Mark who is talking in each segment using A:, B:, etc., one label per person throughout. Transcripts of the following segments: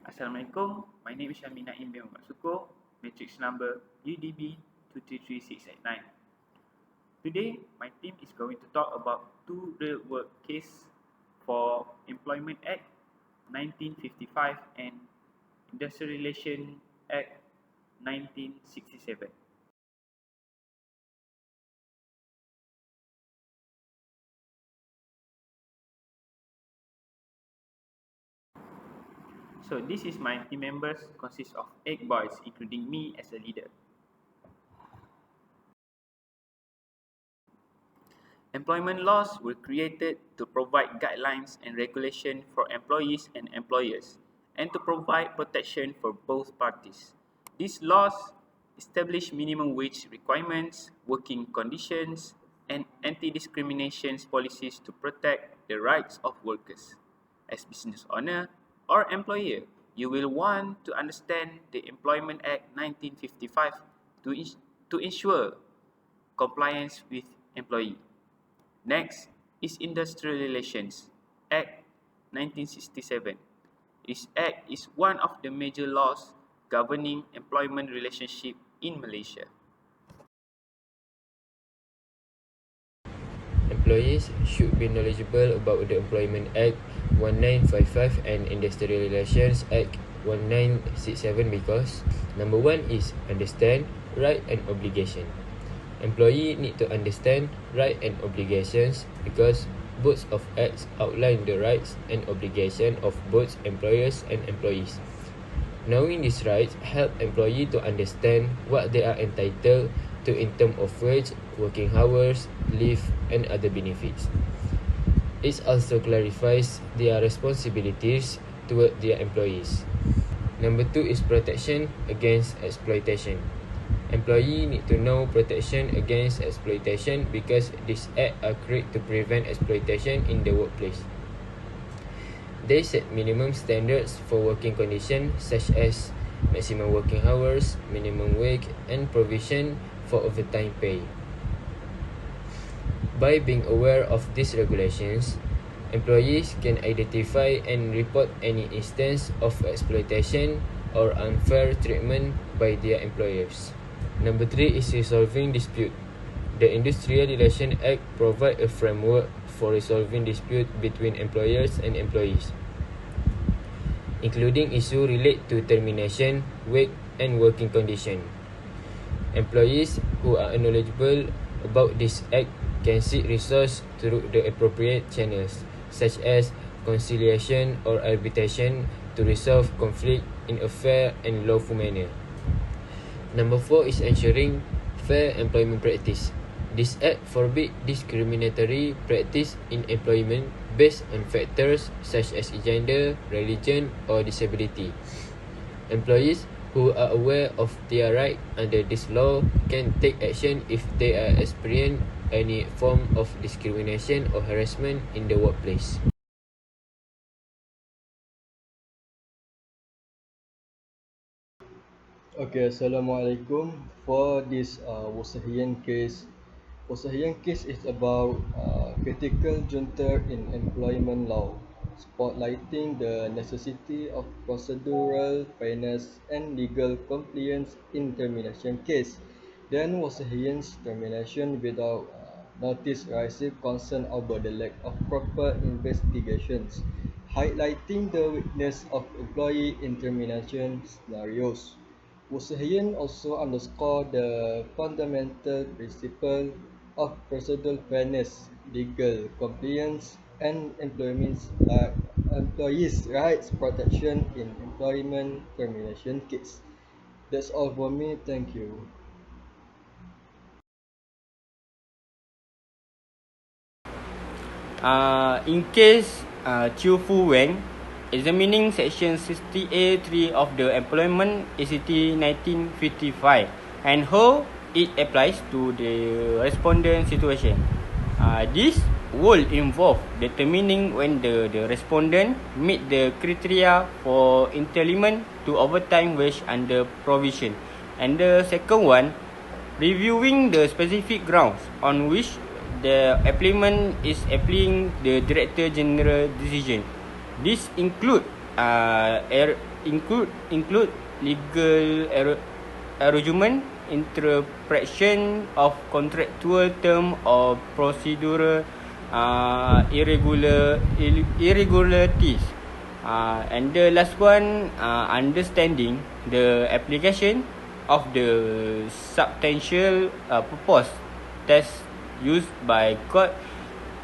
A: Assalamualaikum, my name is Syamina Imbe Muhammad Suko, matrix number UDB 233689. Today, my team is going to talk about two real-world cases for Employment Act 1955 and Industrial Relations Act 1967. So this is my team members, consists of 8 boys, including me as a leader. Employment laws were created to provide guidelines and regulation for employees and employers, and to provide protection for both parties. These laws establish minimum wage requirements, working conditions, and anti-discrimination policies to protect the rights of workers. As business owner or employer, you will want to understand the Employment Act 1955 to ensure compliance with employee. Next is Industrial Relations Act 1967. This act is one of the major laws governing employment relationship in Malaysia.
B: Employees should be knowledgeable about the Employment Act 1955 and Industrial Relations Act 1967 because number one is understand right and obligation. Employee need to understand right and obligations because both of acts outline the rights and obligation of both employers and employees. Knowing these rights help employee to understand what they are entitled to in terms of wage, working hours, leave, and other benefits. It also clarifies their responsibilities toward their employees. Number two is protection against exploitation. Employee need to know protection against exploitation because these acts are created to prevent exploitation in the workplace. They set minimum standards for working conditions such as maximum working hours, minimum wage, and provision for overtime pay. By being aware of these regulations, employees can identify and report any instance of exploitation or unfair treatment by their employers. Number three is resolving dispute. The Industrial Relations Act provides a framework for resolving dispute between employers and employees, including issues related to termination, wage, and working condition. Employees who are knowledgeable about this act can seek resource through the appropriate channels, such as conciliation or arbitration, to resolve conflict in a fair and lawful manner. Number four is ensuring fair employment practice. This act forbids discriminatory practice in employment based on factors such as gender, religion, or disability. Employees who are aware of their right under this law can take action if they are experience any form of discrimination or harassment in the workplace.
C: Okay, Assalamualaikum. For this Wasahian case is about critical juncture in employment law, spotlighting the necessity of procedural fairness and legal compliance in termination case. Then Wasahian's termination without notice raises concern over the lack of proper investigations, highlighting the weakness of employee in termination scenarios. Wasahian also underscored the fundamental principle of procedural fairness, legal compliance, and employees' rights protection in employment termination case. That's all for me. Thank you.
D: In case Chiu Fu Wen, examining section 60A3 of the Employment Act 1955 and how it applies to the respondent situation. This will involve determining when the respondent meet the criteria for entitlement to overtime wage under provision. And the second one, reviewing the specific grounds on which the applicant is applying the Director General decision. This include include legal arrangement, interpretation of contractual term or procedural irregularities. And the last one, understanding the application of the substantial purpose test used by court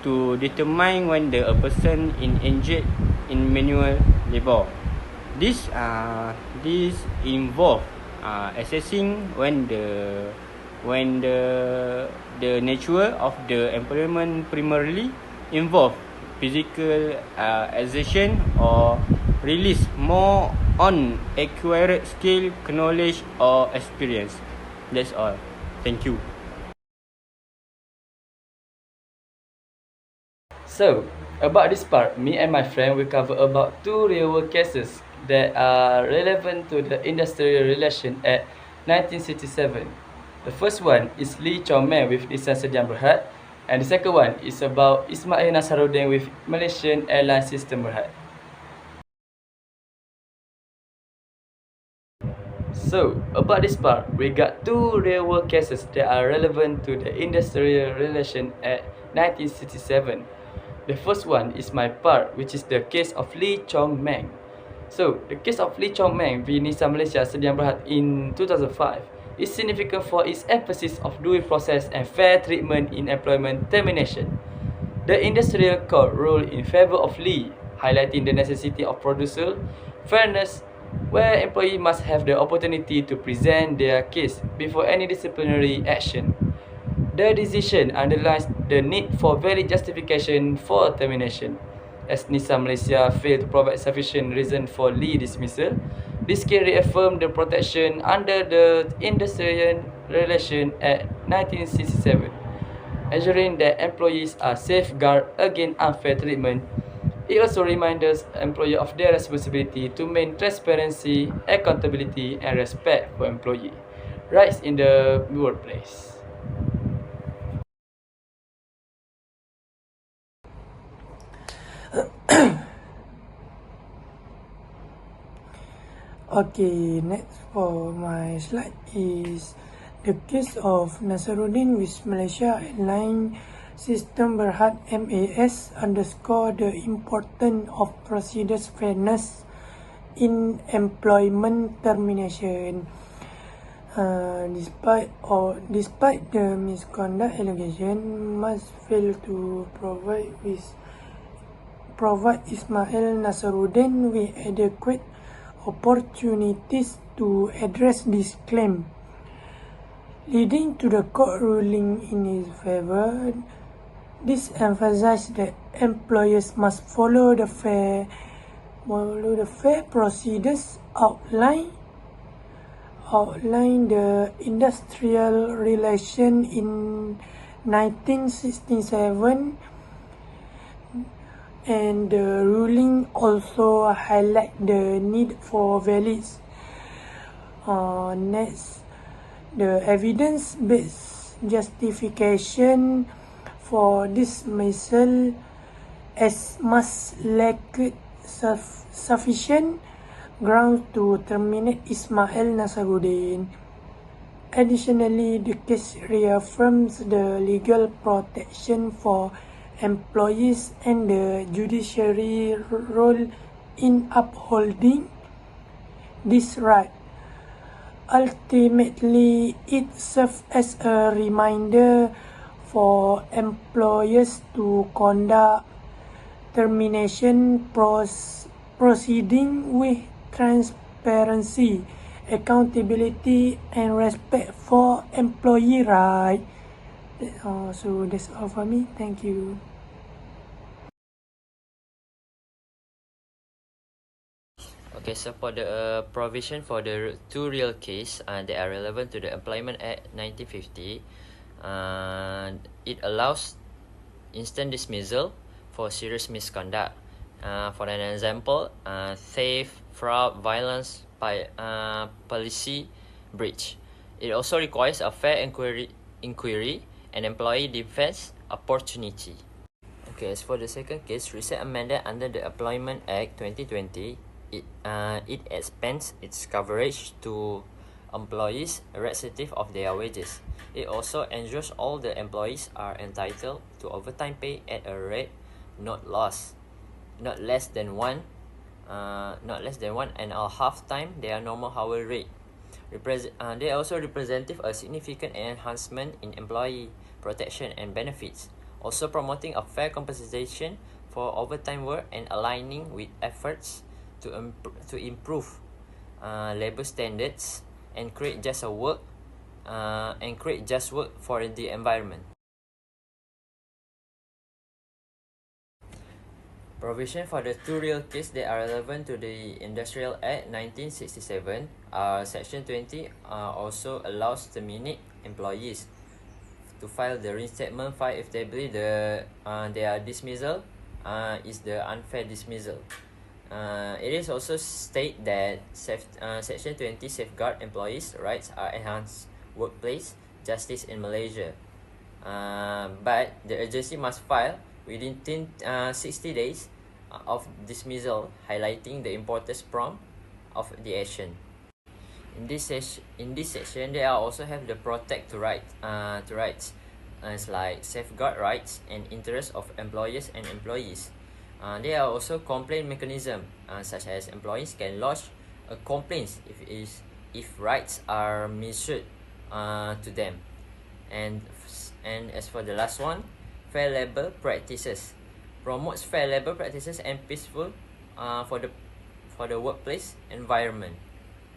D: to determine when a person is engaged in manual labour. This involve assessing when the nature of the employment primarily involve physical exertion or release more on acquired skill, knowledge or experience. That's all. Thank you.
E: So, about this part, me and my friend will cover about 2 real-world cases that are relevant to the Industrial Relations Act 1967. The first one is Lee Chong Meng with Nissan Sdn Bhd, and the second one is about Ismail Nasaruddin with Malaysian Airlines System Berhad. So, about this part, we got 2 real-world cases that are relevant to the Industrial Relations Act 1967. The first one is my part, which is the case of Lee Chong Meng. So, the case of Lee Chong Meng v Nissan Malaysia Sdn Bhd in 2005 is significant for its emphasis of due process and fair treatment in employment termination. The Industrial Court ruled in favour of Lee, highlighting the necessity of procedural fairness, where employees must have the opportunity to present their case before any disciplinary action. The decision underlines the need for valid justification for termination. As Nissan Malaysia failed to provide sufficient reason for Lee dismissal, this case reaffirmed the protection under the Industrial Relations Act 1967, ensuring that employees are safeguarded against unfair treatment. It also reminds employers of their responsibility to maintain transparency, accountability, and respect for employee rights in the workplace.
F: Okay, next for my slide is the case of Nasaruddin with Malaysia Airlines System Berhad MAS underscore the importance of procedures fairness in employment termination. Despite the misconduct allegation, must fail to provide Ismail Nasaruddin with adequate opportunities to address this claim, leading to the court ruling in his favour. This emphasized that employers must follow the fair procedures outlined the industrial relation in 1967, and the ruling also highlight the need for valid the evidence-based justification for dismissal as must lack sufficient grounds to terminate Ismail Nasaruddin. Additionally, the case reaffirms the legal protection for employees and the judiciary role in upholding this right. Ultimately, it serves as a reminder for employers to conduct termination proceeding with transparency, accountability, and respect for employee rights. So that's all for me. Thank you.
G: Okay, so for the provision for the 2 real case that are relevant to the Employment Act 1950, it allows instant dismissal for serious misconduct. For an example, theft, fraud, violence, by policy breach. It also requires a fair inquiry and employee defense opportunity. Okay, as for the second case, recent amendment under the Employment Act 2020, it expands its coverage to employees irrespective of their wages. It also ensures all the employees are entitled to overtime pay at a rate not less than one and a half time their normal hour rate. They also representative a significant enhancement in employee protection and benefits, also promoting a fair compensation for overtime work and aligning with efforts to improve labor standards and create just work for the environment. Provision for the two real cases that are relevant to the Industrial Act 1967, Section 20 also allows terminate employees to file the reinstatement file if they believe their dismissal is the unfair dismissal. It is also state that Section 20 safeguard employees' rights are enhanced workplace justice in Malaysia. But the agency must file within 60 days of dismissal, highlighting the importance of the action. In this section, they also have the protect to rights, as like safeguard rights and interests of employers and employees. There are also complaint mechanism, such as employees can lodge a complaint if rights are misused to them. And as for the last one, fair labor practices promotes fair labor practices and peaceful for the workplace environment.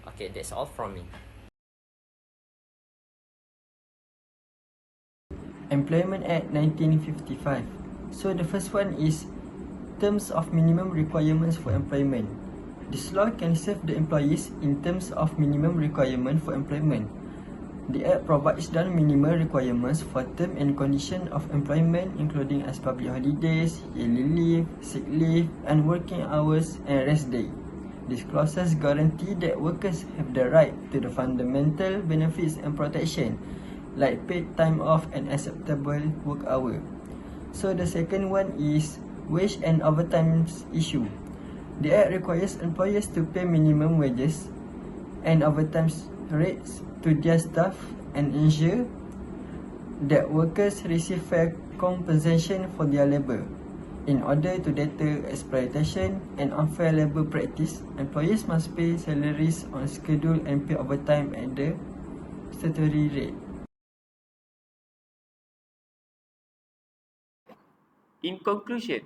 G: Okay, that's all from me.
H: Employment Act 1955. So the first one is terms of minimum requirements for employment. This law can serve the employees in terms of minimum requirement for employment. The Act provides the minimal requirements for term and condition of employment, including as public holidays, yearly leave, sick leave, and working hours and rest day. These clauses guarantee that workers have the right to the fundamental benefits and protection, like paid time off and acceptable work hour. So the second one is wage and overtime issue. The Act requires employers to pay minimum wages and overtime rates to their staff and ensure that workers receive fair compensation for their labor. In order to deter exploitation and unfair labor practice, employers must pay salaries on schedule and pay overtime at the statutory rate.
A: In conclusion,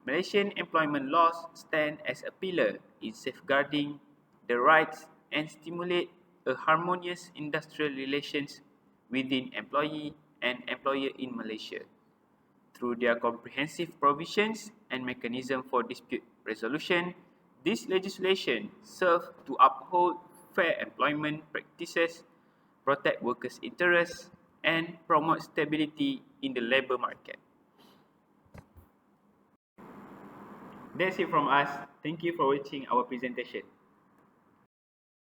A: Malaysian employment laws stand as a pillar in safeguarding the rights and stimulate a harmonious industrial relations within employee and employer in Malaysia. Through their comprehensive provisions and mechanism for dispute resolution, this legislation serves to uphold fair employment practices, protect workers' interests, and promote stability in the labour market. That's it from us. Thank you for watching our presentation.